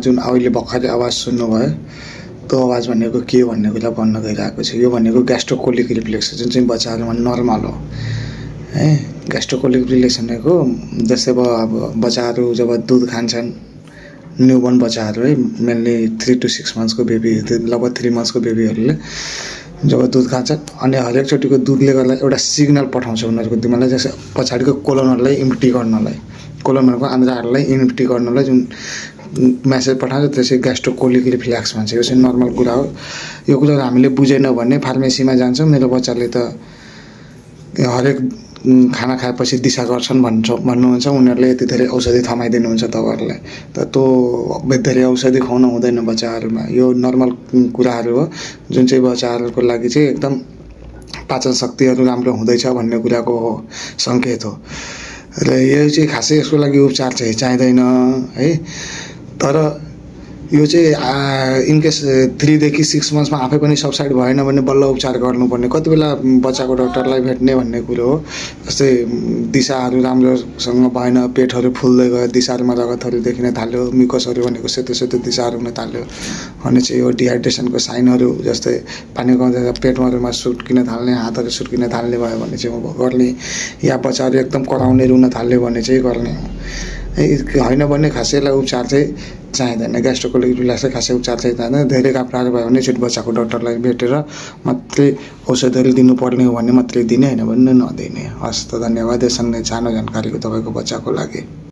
जुन अहिले भर्खरै आवाज सुन्नुभयो त्यो आवाज भनेको के भन्ने कुरा भन्न गइरहेको छ। यो भनेको ग्यास्ट्रोकोलिक रिफ्लेक्स जुन चाहिँ बच्चाहरूमा नर्मल हो है। ग्यास्ट्रोकोलिक रिफ्लेक्स भनेको जस्तै अब बच्चाहरू जब दुध खान्छन्, न्युबर्न बच्चाहरू है, मेनली 3 to 6 months को बेबी, लगभग 3 months को बेबीहरूले जब दुध खान्छन् अनि हरेकचोटिको दुधले गर्दा एउटा सिग्नल पठाउँछ उनीहरूको दिमागलाई, जस्तै पछाडिको कोलोनहरूलाई इम्प्टी गर्नलाई, कोलोन भनेको आन्द्राहरूलाई इम्प्टी गर्नलाई जुन मेसेज पठाउँछ त्यसै ग्यास्ट्रोकोलिक रिफ्लेक्स भन्छ। यो चाहिँ नर्मल कुरा हो। यो कुरा हामीले बुझेन भने फार्मेसीमा जान्छौँ, मेरो बच्चाले त हरेक खाना खाएपछि दिशा गर्छन् भन्नुहुन्छ, उनीहरूले यति धेरै औषधि थमाइदिनुहुन्छ तपाईँहरूलाई। त त्यो धेरै औषधि खुवाउनु हुँदैन बच्चाहरूमा। यो नर्मल कुराहरू हो जुन चाहिँ बच्चाहरूको लागि चाहिँ एकदम पाचन शक्तिहरू राम्रो हुँदैछ भन्ने कुराको सङ्केत हो। र यो चाहिँ खासै यसको लागि उपचार चाहिँ चाहिँदैन है। तर यो चाहिँ इनकेस 3 देखि 6 monthsमा आफै पनि सबसाइड भएन भने बल्ल उपचार गर्नुपर्ने, कति बेला बच्चाको डक्टरलाई भेट्ने भन्ने कुरो हो। जस्तै दिशाहरू राम्रोसँग भएन, पेटहरू फुल्दै गयो, दिशाहरूमा रगतहरू देखिन थाल्यो, म्युकसहरू भनेको सेतो सेतो दिशाहरू हुन थाल्यो भने चाहिँ यो डिहाइड्रेसनको साइनहरू, जस्तै पानी गउँदा पेटमा सुट्किन थाल्ने, हातहरू सुट्किन थाल्ने भयो भने चाहिँ गर्ने, या बच्चाहरू एकदम कराउने रुन थाल्यो भने चाहिँ गर्ने होइन भने खासैलाई उपचार चाहिँ चाहिँदैन। ग्यास्ट्रोकोलिक रिफ्लेक्स खासै उपचार चाहिँ चाहिँदैन। धेरै गाह्रो भयो भने चाहिँ बच्चाको डक्टरलाई भेटेर मात्रै औषधहरू दिनुपर्ने हो भने मात्रै दिने, होइन भने नदिने। हस् त, धन्यवाद। यससँग सानो जानकारीको तपाईँको बच्चाको लागि।